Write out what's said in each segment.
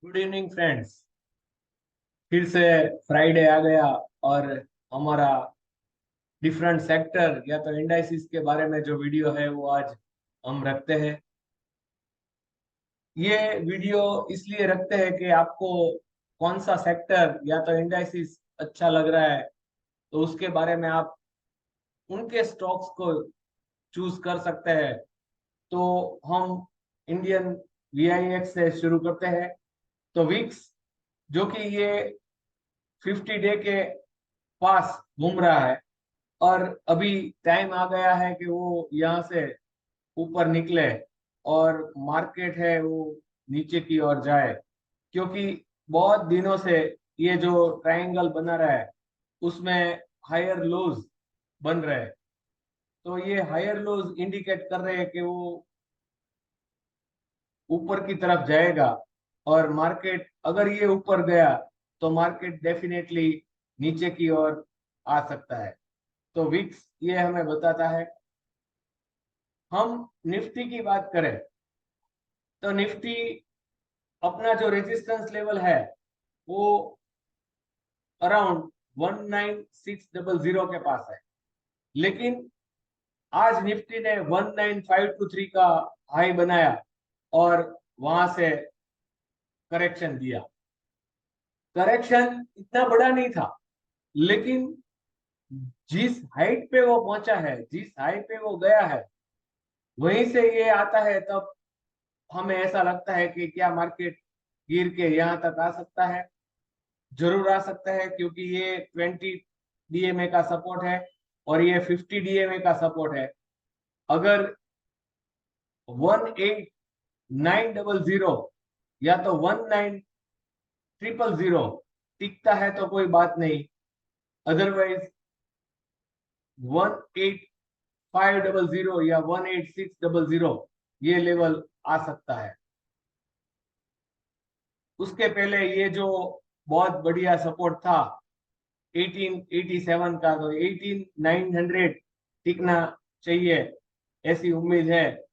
Good evening friends. फिर से Friday आ गया और हमारा डिफरेंट सेक्टर या तो इंडाइसिस के बारे में जो वीडियो है वो आज हम रखते हैं। ये वीडियो इसलिए रखते हैं कि आपको कौन सा सेक्टर या तो इंडाइसिस अच्छा लग रहा है तो उसके बारे में आप उनके स्टॉक्स को चूज कर सकते हैं। तो हम इंडियन वीआईएक्स से शुरू करते हैं। तो विक्स जो कि ये 50 डे के पास घूम रहा है और अभी टाइम आ गया है कि वो यहाँ से ऊपर निकले और मार्केट है वो नीचे की ओर जाए, क्योंकि बहुत दिनों से ये जो ट्रायंगल बना रहा है उसमें हायर लोज बन रहे हैं। तो ये हायर लोज इंडिकेट कर रहे हैं कि वो ऊपर की तरफ जाएगा और मार्केट अगर ये ऊपर गया तो मार्केट डेफिनेटली नीचे की ओर आ सकता है। तो विक्स ये हमें बताता है। हम निफ्टी की बात करें तो निफ्टी अपना जो रेजिस्टेंस लेवल है वो अराउंड 19600 के पास है, लेकिन आज निफ्टी ने 19523 का हाई बनाया और वहां से करेक्शन दिया। करेक्शन इतना बड़ा नहीं था, लेकिन जिस हाइट पे वो पहुंचा है, जिस हाइट पे वो गया है, वहीं से ये आता है, तब हमें ऐसा लगता है कि क्या मार्केट गिर के यहाँ तक आ सकता है। जरूर आ सकता है, क्योंकि ये 20 डीएमए का सपोर्ट है और ये 50 डीएमए का सपोर्ट है। अगर 18900 या तो 19000 टिकता है तो कोई बात नहीं, अदरवाइज 18500 या 18600 ये लेवल आ सकता है। उसके पहले ये जो बहुत बढ़िया सपोर्ट था 1887 का, तो 18900 टिकना चाहिए, ऐसी उम्मीद है।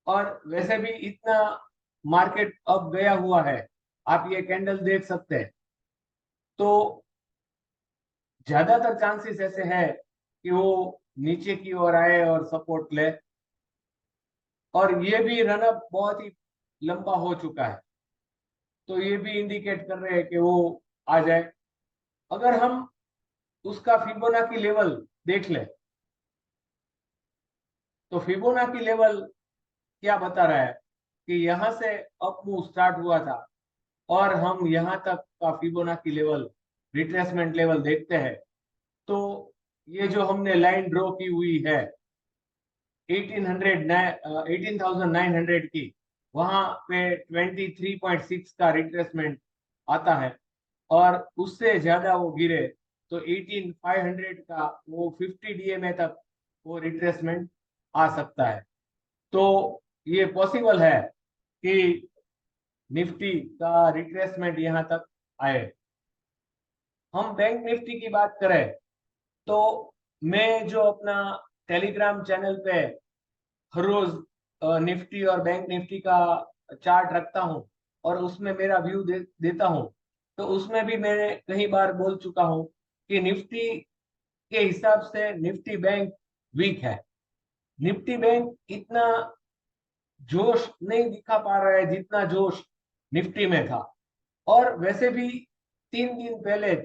और वैसे भी इतना मार्केट अब गया हुआ है, आप ये कैंडल देख सकते हैं। तो ज्यादातर चांसेस ऐसे है कि वो नीचे की ओर आए और सपोर्ट ले। और ये भी रनअप बहुत ही लंबा हो चुका है, तो ये भी इंडिकेट कर रहे हैं कि वो आ जाए। अगर हम उसका फिबोनाची लेवल देख ले तो फिबोनाची लेवल क्या बता रहा है कि यहाँ से अप मूव स्टार्ट हुआ था और हम यहाँ तक का फिबोनाची लेवल, रिट्रेसमेंट लेवल देखते हैं। तो ये जो हमने लाइन ड्रॉ की हुई है 18,900 की, वहां पे 23.6 का रिट्रेसमेंट आता है और उससे ज्यादा वो गिरे तो 18,500 का वो 50 डीएमए तक वो रिट्रेसमेंट आ सकता है। तो ये पॉसिबल है कि निफ्टी का रिट्रेसमेंट यहाँ तक आए। हम बैंक निफ्टी की बात करें तो मैं जो अपना टेलीग्राम चैनल पे हर रोज निफ्टी और बैंक निफ्टी का चार्ट रखता हूँ और उसमें मेरा व्यू देता हूँ, तो उसमें भी मैंने कई बार बोल चुका हूँ कि निफ्टी के हिसाब से निफ्टी बैंक वीक है। निफ्टी बैंक इतना जोश नहीं दिखा पा रहा है जितना जोश निफ्टी में था। और वैसे भी 3 दिन पहले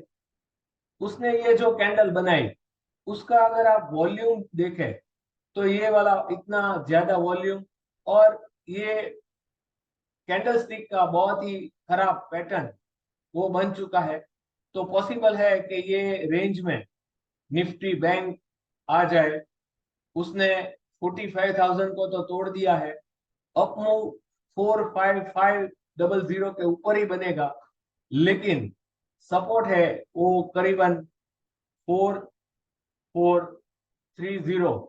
उसने ये जो कैंडल बनाई उसका अगर आप वॉल्यूम देखें तो ये वाला इतना ज्यादा वॉल्यूम और ये कैंडल स्टिक का बहुत ही खराब पैटर्न वो बन चुका है। तो पॉसिबल है कि ये रेंज में निफ्टी बैंक आ जाए। उसने 45,000 को तो तोड़ दिया है। अप मूव 45500 के ऊपर ही बनेगा, लेकिन सपोर्ट है वो करीबन 4430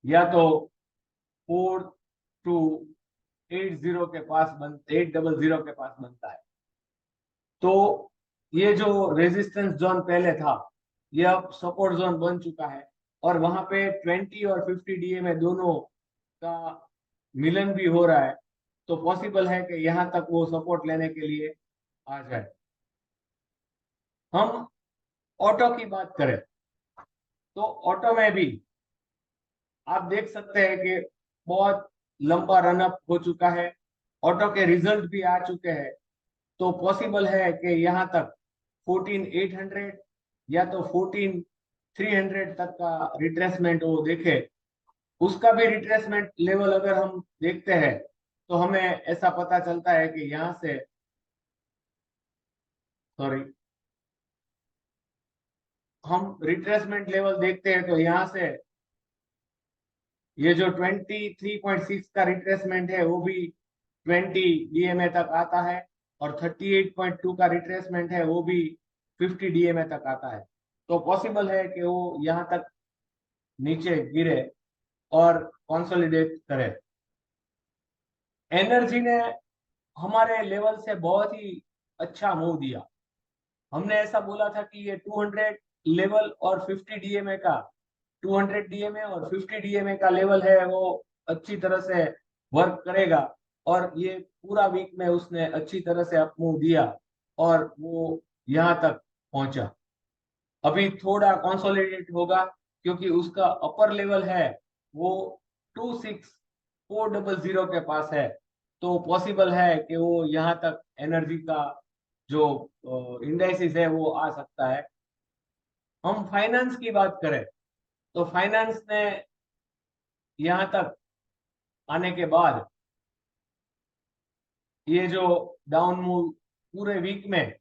या तो 4280 के पास बन 800 के पास बनता है। तो ये जो रेजिस्टेंस जोन पहले था ये अब सपोर्ट जोन बन चुका है और वहां पे 20 और 50 डीए में दोनों का मिलन भी हो रहा है। तो पॉसिबल है कि यहाँ तक वो सपोर्ट लेने के लिए आ जाए। हम ऑटो की बात करें तो ऑटो में भी आप देख सकते हैं कि बहुत लंबा रनअप हो चुका है, ऑटो के रिजल्ट भी आ चुके हैं। तो पॉसिबल है कि यहाँ तक 14,800 या तो 14,300 तक का रिट्रेसमेंट वो देखे। उसका भी रिट्रेसमेंट लेवल अगर हम देखते हैं तो हमें ऐसा पता चलता है कि यहाँ से, सॉरी, हम रिट्रेसमेंट लेवल देखते हैं तो यहाँ से ये जो 23.6 का रिट्रेसमेंट है वो भी 20 डीएमए तक आता है, और 38.2 का रिट्रेसमेंट है वो भी 50 डीएमए तक आता है। तो पॉसिबल है कि वो यहाँ तक नीचे गिरे और कंसोलिडेट करे। एनर्जी ने हमारे लेवल से बहुत ही अच्छा मूव दिया। हमने ऐसा बोला था कि ये 200 लेवल और 50 डीएमए का, 200 डीएमए और 50 डीएमए का लेवल है वो अच्छी तरह से वर्क करेगा, और ये पूरा वीक में उसने अच्छी तरह से अप मूव दिया और वो यहाँ तक पहुंचा। अभी थोड़ा कंसोलिडेट होगा क्योंकि उसका अपर लेवल है वो 26,400 के पास है। तो पॉसिबल है कि वो यहाँ तक एनर्जी का जो इंडाइसिस है वो आ सकता है। हम फाइनेंस की बात करें तो फाइनेंस ने यहाँ तक आने के बाद ये जो डाउन मूव पूरे वीक में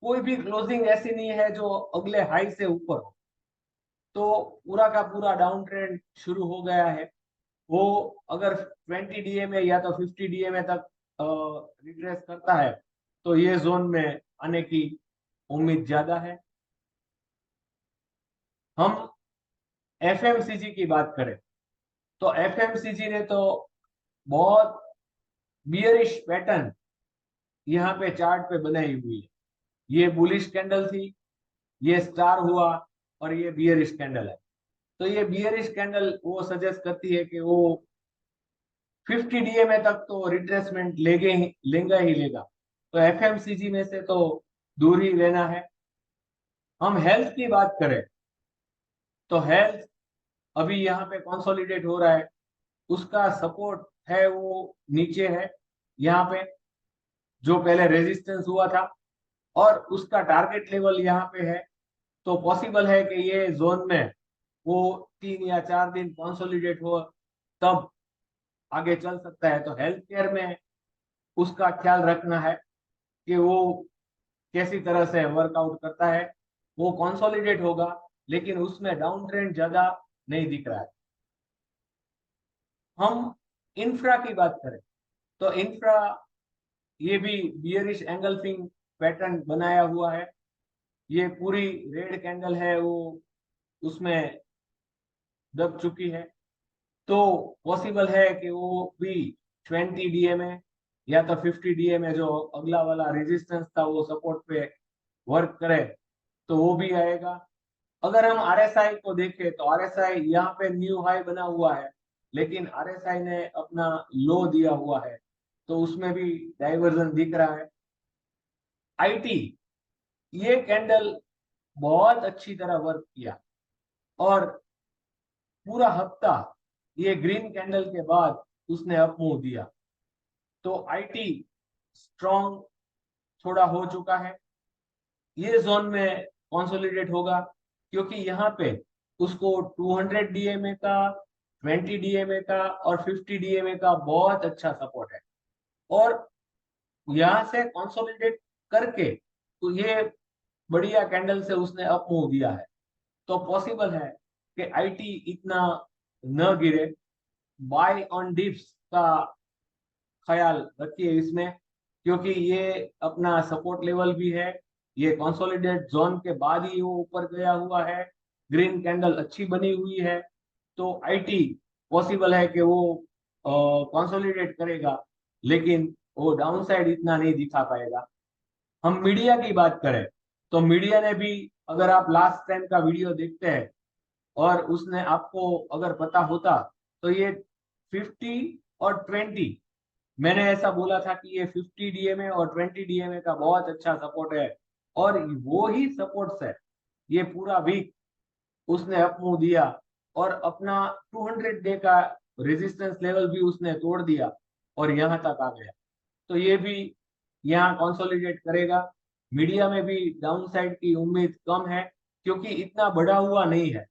कोई भी क्लोजिंग ऐसी नहीं है जो अगले हाई से ऊपर हो। तो पूरा का पूरा डाउन ट्रेंड शुरू हो गया है। वो अगर 20 डीएमए या तो 50 डीएमए तक रिट्रेस करता है तो ये जोन में आने की उम्मीद ज्यादा है। हम एफएमसीजी की बात करें तो एफएमसीजी ने तो बहुत बियरिश पैटर्न यहाँ पे चार्ट पे बनाई हुई है। ये बुलिश कैंडल थी, ये स्टार हुआ, और ये बियरिश कैंडल है। तो ये बियरिश कैंडल वो सजेस्ट करती है कि वो 50 डीएमए तक तो रिट्रेसमेंट लेगा ही लेगा। तो एफएमसीजी में से तो दूर ही रहना है। हम हेल्थ की बात करें तो हेल्थ अभी यहाँ पे कंसोलिडेट हो रहा है। उसका सपोर्ट है वो नीचे है यहाँ पे, जो पहले रेजिस्टेंस हुआ था, और उसका टारगेट लेवल यहाँ पे है। तो पॉसिबल है कि ये जोन में वो 3 या 4 दिन कंसोलिडेट हो तब आगे चल सकता है। तो हेल्थ केयर में उसका ख्याल रखना है कि वो कैसी तरह से वर्कआउट करता है। वो कंसोलिडेट होगा लेकिन उसमें डाउन ट्रेंड ज्यादा नहीं दिख रहा है। हम इंफ्रा की बात करें तो इंफ्रा ये भी बियरिश एंगल्फिंग पैटर्न बनाया हुआ है। ये पूरी रेड कैंडल है वो उसमें दब चुकी है। तो पॉसिबल है कि वो भी 20 डीएमए या तो 50 डीएमए जो अगला वाला रेजिस्टेंस था वो सपोर्ट पे वर्क करे तो वो भी आएगा। अगर हम आरएसआई को देखें तो आरएसआई यहाँ पे न्यू हाई बना हुआ है, लेकिन आरएसआई ने अपना लो दिया हुआ है, तो उसमें भी डाइवर्जन दिख रहा है। आईटी, ये कैंडल बहुत अच्छी तरह वर्क किया, और पूरा हफ्ता ये ग्रीन कैंडल के बाद उसने अप मूव दिया। तो आईटी स्ट्रॉन्ग थोड़ा हो चुका है, ये जोन में कंसोलिडेट होगा क्योंकि यहाँ पे उसको 200 डीएमए का, 20 डीएमए का और 50 डीएमए का बहुत अच्छा सपोर्ट है। और यहाँ से कंसोलिडेट करके तो ये बढ़िया कैंडल से उसने अप मूव दिया है। तो पॉसिबल है कि आईटी इतना न गिरे। बाय ऑन डिप्स का ख्याल रखिए इसमें, क्योंकि ये अपना सपोर्ट लेवल भी है। ये कंसोलिडेट जोन के बाद ही वो ऊपर गया हुआ है, ग्रीन कैंडल अच्छी बनी हुई है। तो आईटी पॉसिबल है कि वो कंसोलिडेट करेगा, लेकिन वो डाउन साइड इतना नहीं दिखा पाएगा। हम मीडिया की बात करें तो मीडिया ने भी, अगर आप लास्ट टाइम का वीडियो देखते हैं और उसने आपको अगर पता होता तो ये 50 और 20 मैंने ऐसा बोला था कि ये 50 डीएमए और 20 डीएमए का बहुत अच्छा सपोर्ट है, और वो ही सपोर्ट्स है। ये पूरा वीक उसने अप मूव दिया और अपना 200 डे का रेजिस्टेंस लेवल भी उसने तोड़ दिया और यहाँ तक आ गया। तो ये भी यहाँ कंसोलिडेट करेगा। मीडिया में भी डाउन साइड की उम्मीद कम है, क्योंकि इतना बढ़ा हुआ नहीं है।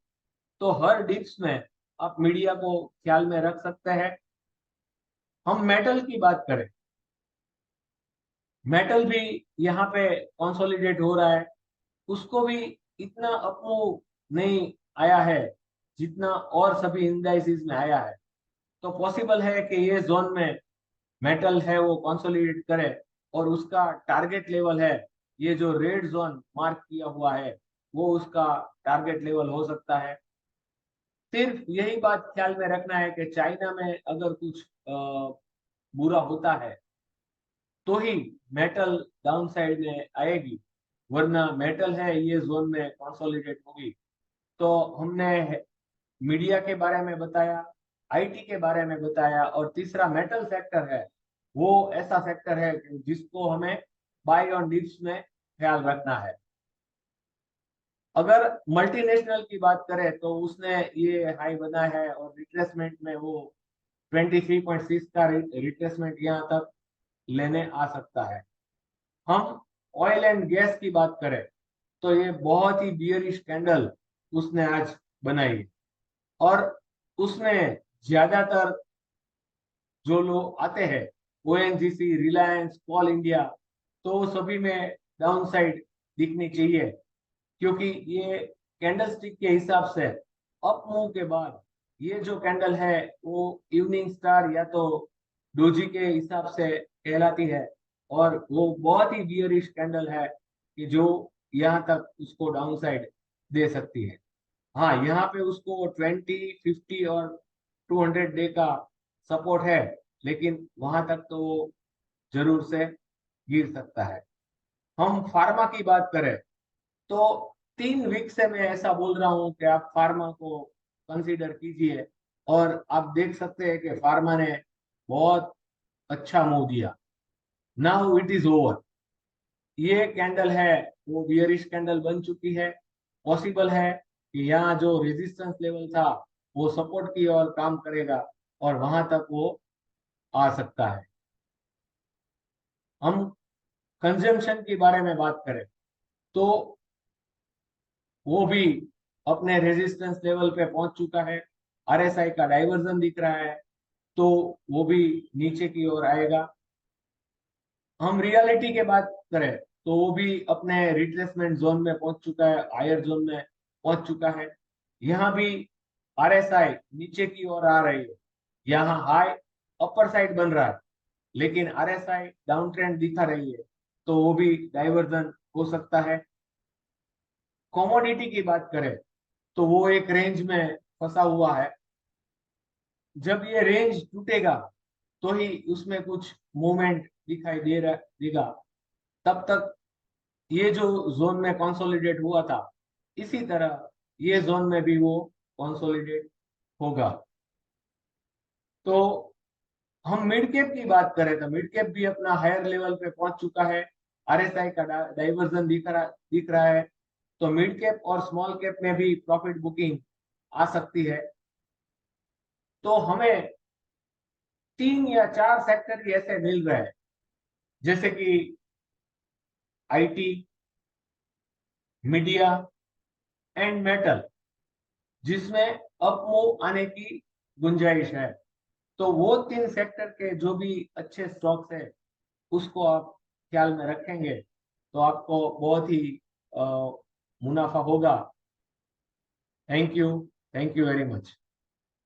तो हर डिप्स में आप मीडिया को ख्याल में रख सकते हैं। हम मेटल की बात करें, मेटल भी यहाँ पे कंसोलिडेट हो रहा है। उसको भी इतना अपमूव नहीं आया है जितना और सभी इंडाइसिस में आया है। तो पॉसिबल है कि ये जोन में मेटल है वो कंसोलिडेट करे, और उसका टारगेट लेवल है, ये जो रेड जोन मार्क किया हुआ है, वो उसका टारगेट लेवल हो सकता है। सिर्फ यही बात ख्याल में रखना है कि चाइना में अगर कुछ बुरा होता है तो ही मेटल डाउन साइड में आएगी, वरना मेटल है ये जोन में कंसोलिडेट होगी। तो हमने मीडिया के बारे में बताया, आईटी के बारे में बताया, और तीसरा मेटल सेक्टर है। वो ऐसा सेक्टर है जिसको हमें बाय ऑन डिप्स में ख्याल रखना है। अगर मल्टीनेशनल की बात करें तो उसने ये हाई बना है, और रिट्रेसमेंट में वो 23.6 का रिट्रेसमेंट यहाँ तक लेने आ सकता है। हम ऑयल एंड गैस की बात करें तो ये बहुत ही बियरिश कैंडल उसने आज बनाई, और उसमें ज्यादातर जो लोग आते हैं, ओएनजीसी, रिलायंस, कोल इंडिया, तो सभी में डाउन साइड दिखनी चाहिए, क्योंकि ये कैंडल स्टिक के हिसाब से अप मूव के बाद ये जो कैंडल है वो इवनिंग स्टार या तो डोजी के हिसाब से कहलाती है, और वो बहुत ही बियरिश कैंडल है कि जो यहाँ तक उसको डाउन साइड दे सकती है। हाँ, यहाँ पे उसको 20, 50 और 200 डे का सपोर्ट है, लेकिन वहां तक तो वो जरूर से गिर सकता है। हम फार्मा की बात करें तो 3 वीक से मैं ऐसा बोल रहा हूँ कि आप फार्मा को कंसीडर कीजिए, और आप देख सकते हैं कि फार्मा ने बहुत अच्छा मूव दिया। Now it is over. ये कैंडल है वो बियरिश कैंडल बन चुकी है। पॉसिबल है कि यहाँ जो रेजिस्टेंस लेवल था वो सपोर्ट की ओर काम करेगा, और वहां तक वो आ सकता है। हम कंजम्पशन के बारे में बात करें तो वो भी अपने रेजिस्टेंस लेवल पे पहुंच चुका है। आरएसआई का डाइवर्जन दिख रहा है, तो वो भी नीचे की ओर आएगा। हम रियलिटी के बात करें तो वो भी अपने रिट्रेसमेंट जोन में पहुंच चुका है, हायर जोन में पहुंच चुका है। यहाँ भी आरएसआई नीचे की ओर आ रही है, यहाँ हाई अपर साइड बन रहा है, लेकिन आरएसआई डाउन ट्रेंड दिखा रही है, तो वो भी डाइवर्जन हो सकता है। कमोडिटी की बात करें तो वो एक रेंज में फंसा हुआ है। जब ये रेंज टूटेगा तो ही उसमें कुछ मूवमेंट दिखाई देगा। तब तक ये जो जोन में कंसोलिडेट हुआ था, इसी तरह ये जोन में भी वो कंसोलिडेट होगा। तो हम मिड कैप की बात करें तो मिड कैप भी अपना हायर लेवल पे पहुंच चुका है। आरएसआई का डाइवर्जन दिख रहा है। तो मिड कैप और स्मॉल कैप में भी प्रॉफिट बुकिंग आ सकती है। तो हमें 3 या 4 सेक्टर ही ऐसे मिल रहे हैं, जैसे कि आईटी, मीडिया एंड मेटल, जिसमें अप मूव आने की गुंजाइश है। तो वो 3 सेक्टर के जो भी अच्छे स्टॉक्स है उसको आप ख्याल में रखेंगे तो आपको बहुत ही अ, मुनाफा होगा। Thank you, thank you very much.